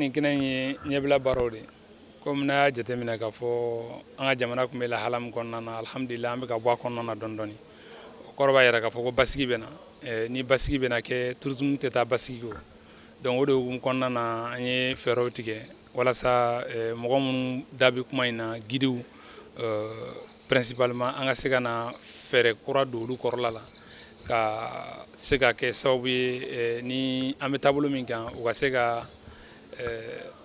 nin kɛnɛ ye ɲɛbila baaraw de comme n'a y'a jateminɛ k'a fɔ an ka jamana tun bɛ lahala min kɔnɔna na alhamdulillah an bɛ ka bɔ a kɔnɔna na dɔɔni dɔɔni o kɔrɔ b'a yɛrɛ k'a fɔ ko basigi bɛ na ni basigi bɛ na kɛ tourisme tɛ taa basigi kɔ donc o de hukumu kɔnɔna na an ye fɛɛrɛw tigɛ walasa mɔgɔ minnu da bɛ kuma in na guidew principalement an ka se ka na fɛɛrɛ kura don olu kɔrɔla la ka se ka kɛ sababu ye ni an bɛ taabolo min kan u ka se ka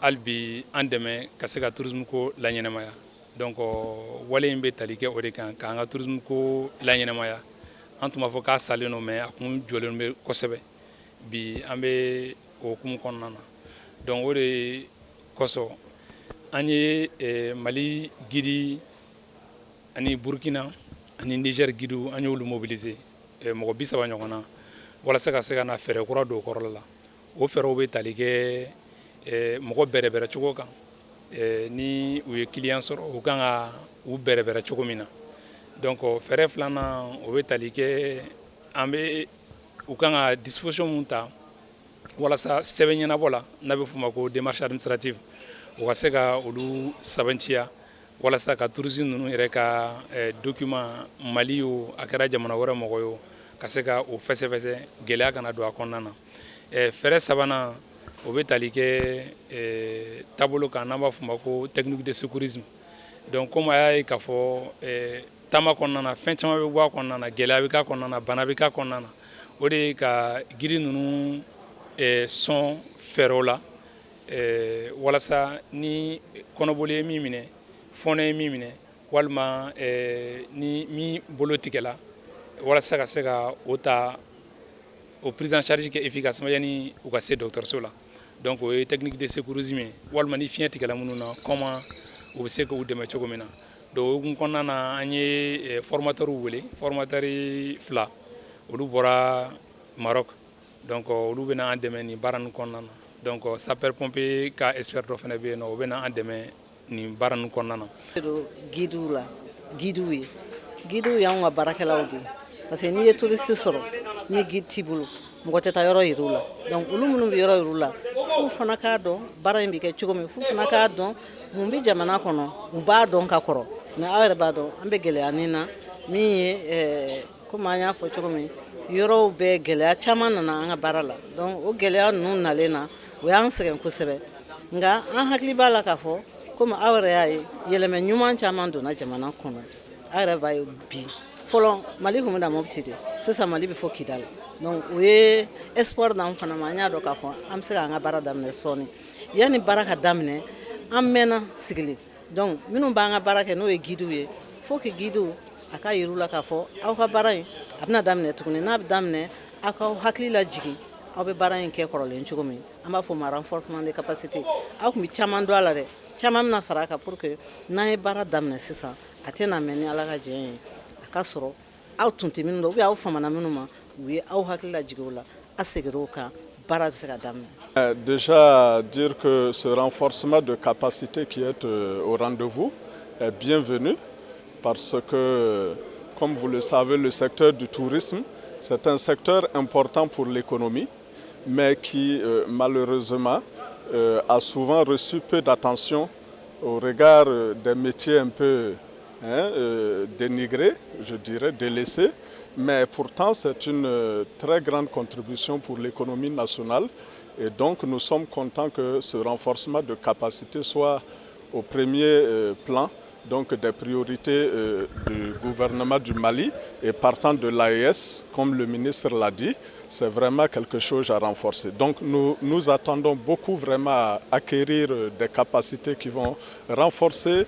hali bi an dɛmɛ ka se ka tourisme ko laɲɛnamaya donc wale in bɛ tali kɛ o de kan k'an ka tourisme ko laɲɛnamaya an tun b'a fɔ k'a salen don mais a kun jɔlen bɛ kosɛbɛ bi an bɛ o hukumu kɔnɔna na donc o de kosɔn an ye Mali guide ani Burkina ani Niger guide an y'olu mobiliser mɔgɔ 30 ɲɔgɔn na walasa ka se ka na fɛɛrɛ kura don o kɔrɔla la o fɛɛrɛw bɛ tali kɛ mɔgɔ bɛrɛbɛrɛ cogo kan ni u ye client sɔrɔ u kan ka u bɛrɛbɛrɛ cogo min na donc fɛɛrɛ filanan o bɛ tali kɛ an bɛ u kan ka disposition mun ta walasa sɛbɛn ɲɛnabɔ la n'a bɛ f'o ma ko démarche administrative u ka se ka olu sɛbɛntiya walasa ka tourisme ninnu yɛrɛ ka document Mali o a kɛra jamana wɛrɛ mɔgɔ ye o ka se ka o fɛsɛfɛsɛ gɛlɛya kana don a kɔnɔna na fɛɛrɛ sabanan o bɛ tali kɛ taabolo kan n'an b'a f'o ma ko technique de secourisme donc comme a y'a ye k'a fɔ taama kɔnɔna na fɛn caman bɛ bɔ a kɔnɔna na gɛlɛya bɛ k'a kɔnɔna na bana bɛ k'a kɔnɔna na o de ye ka guide ninnu sɔn fɛɛrɛw la walasa ni kɔnɔboli ye min minɛ fɔnɔ ye min minɛ walima ni min bolo tigɛla walasa ka se ka o ta o prise en charge kɛ efficacement yani u ka se dɔgɔtɔrɔso la donc o ye technique de secourisme ye walima ni fiɲɛ tigɛla minnu na comment u bɛ se k'u dɛmɛ cogo min na donc o hukumu kɔnɔna na an ye formateur wele formateur 2 olu bɔra Maroc donc olu bɛ na an dɛmɛ nin baara ninnu kɔnɔna na donc sapeur pompier ka expert dɔ fana bɛ yen nɔ o bɛ na an dɛmɛ nin baara ninnu kɔnɔna na. guidew la guidew y'anw ka baarakɛlaw de parce que n'i ye touriste sɔrɔ ni guide t'i bolo mɔgɔ tɛ taa yɔrɔ yir'u la donc olu minnu bɛ yɔrɔ yir'u la f'u fana k'a dɔn baara in bɛ kɛ cogo min f'u fana k'a dɔn mun bɛ jamana kɔnɔ u b'a dɔn ka kɔrɔ mais aw yɛrɛ b'a dɔn an bɛ gɛlɛya min na min ye comme an y'a fɔ cogo min yɔrɔw bɛɛ gɛlɛya caman nana an ka baara la donc o gɛlɛya ninnu nalen na o y'an sɛgɛn kosɛbɛ nka an hakili b'a la k'a fɔ comme aw yɛrɛ y'a ye yɛlɛmɛ ɲuman caman donna jamana kɔnɔ aw yɛrɛ b'a ye bi fɔlɔ Mali tun bɛ na Mopti de sisan Mali bɛ fɔ Kidali donc o ye espoir d'an fana ma an y'a dɔn k'a fɔ an bɛ se k'an ka baara daminɛ sɔɔni yanni baara ka daminɛ an mɛnna sigilen donc minnu b'an ka baara kɛ n'o ye guidew ye faut que guidew a ka yir'u la k'a fɔ aw ka baara in a bɛna daminɛ tuguni n'a bɛ daminɛ aw ka hakili lajigin aw bɛ baara in kɛ kɔrɔlen cogo min an b'a fɔ ma renforcement de capacité aw tun bɛ caman don a la dɛ caman bɛna fara a kan pour que n'an ye baara daminɛ sisan a tɛna mɛn ni Ala ka jɛn ye a ka sɔrɔ aw tun tɛ minnu dɔn ou bien aw famana minnu ma u ye aw hakili lajigin o la a seginna o kan baara bɛ se ka daminɛ. Déjà dire que ce renforcement de capacité qui est au rendez-vous est bienvenu parce que, comme vous le savez, le secteur du tourisme, c'est un secteur important pour l'économie, mais qui malheureusement a souvent reçu peu d'attention au regard des métiers un peu dénigrés, je dirais, délaissés. Mais pourtant, c'est une très grande contribution pour l'économie nationale. Et donc, nous sommes contents que ce renforcement de capacité soit au premier plan, donc des priorités du gouvernement du Mali. Et partant de l'AES, comme le ministre l'a dit, c'est vraiment quelque chose à renforcer. Donc, nous attendons beaucoup vraiment à acquérir des capacités qui vont renforcer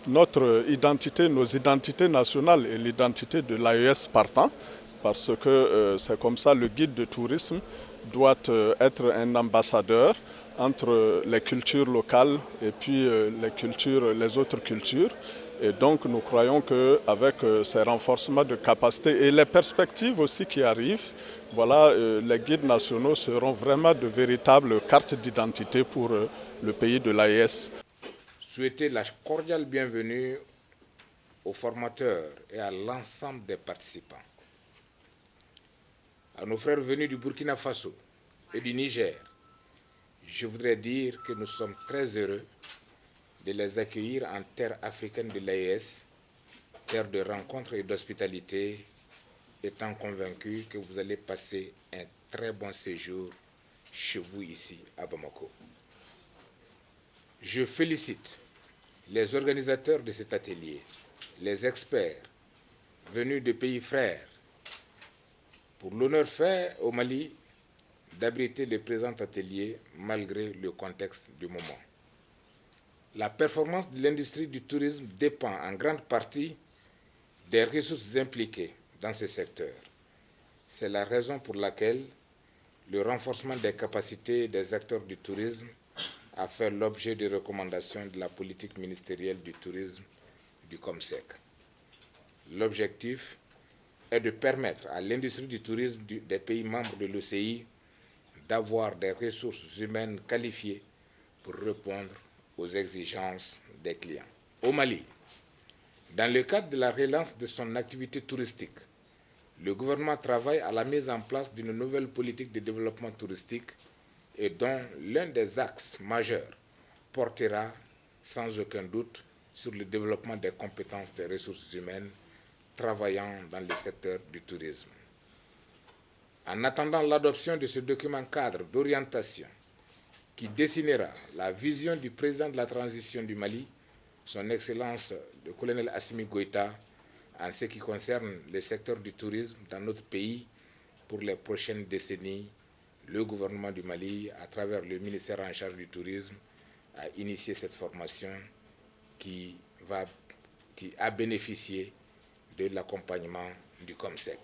notre identité, nos identités nationales et l'identité de l'AES partant, parce que c'est comme ça le guide de tourisme doit être un ambassadeur entre les cultures locales et puis les autres cultures. Et donc nous croyons qu'avec ces renforcements de capacité et les perspectives aussi qui arrivent, voilà, les guides nationaux seront vraiment de véritables cartes d'identité pour le pays de l'AES. Souhaiter la cordiale bienvenue aux formateurs et à l'ensemble des participants. À nos frères venus du Burkina Faso et du Niger, je voudrais dire que nous sommes très heureux de les accueillir en terre africaine de l'AES, terre de rencontre et d'hospitalité, étant convaincu que vous allez passer un très bon séjour chez vous ici à Bamako. Je félicite les organisateurs de cet atelier, les experts venus de pays frères, pour l'honneur fait au Mali d'abriter le présent atelier malgré le contexte du moment. La performance de l'industrie du tourisme dépend en grande partie des ressources impliquées dans ce secteur. C'est la raison pour laquelle le renforcement des capacités des acteurs du tourisme a fait l'objet de recommandations de la politique ministérielle du tourisme du COMSEC. L'objectif est de permettre à l'industrie du tourisme des pays membres de l'OCI d'avoir des ressources humaines qualifiées pour répondre aux exigences des clients. Au Mali, dans le cadre de la relance de son activité touristique, le gouvernement travaille à la mise en place d'une nouvelle politique de développement touristique et dont l'un des axes majeurs portera sans aucun doute sur le développement des compétences des ressources humaines travaillant dans le secteur du tourisme. En attendant l'adoption de ce document cadre d'orientation qui dessinera la vision du président de la transition du Mali, son Excellence le colonel Assimi Goïta, en ce qui concerne le secteur du tourisme dans notre pays pour les prochaines décennies, le gouvernement du Mali, à travers le ministère en charge du tourisme, a initié cette formation qui a bénéficié de l'accompagnement du COMSEC.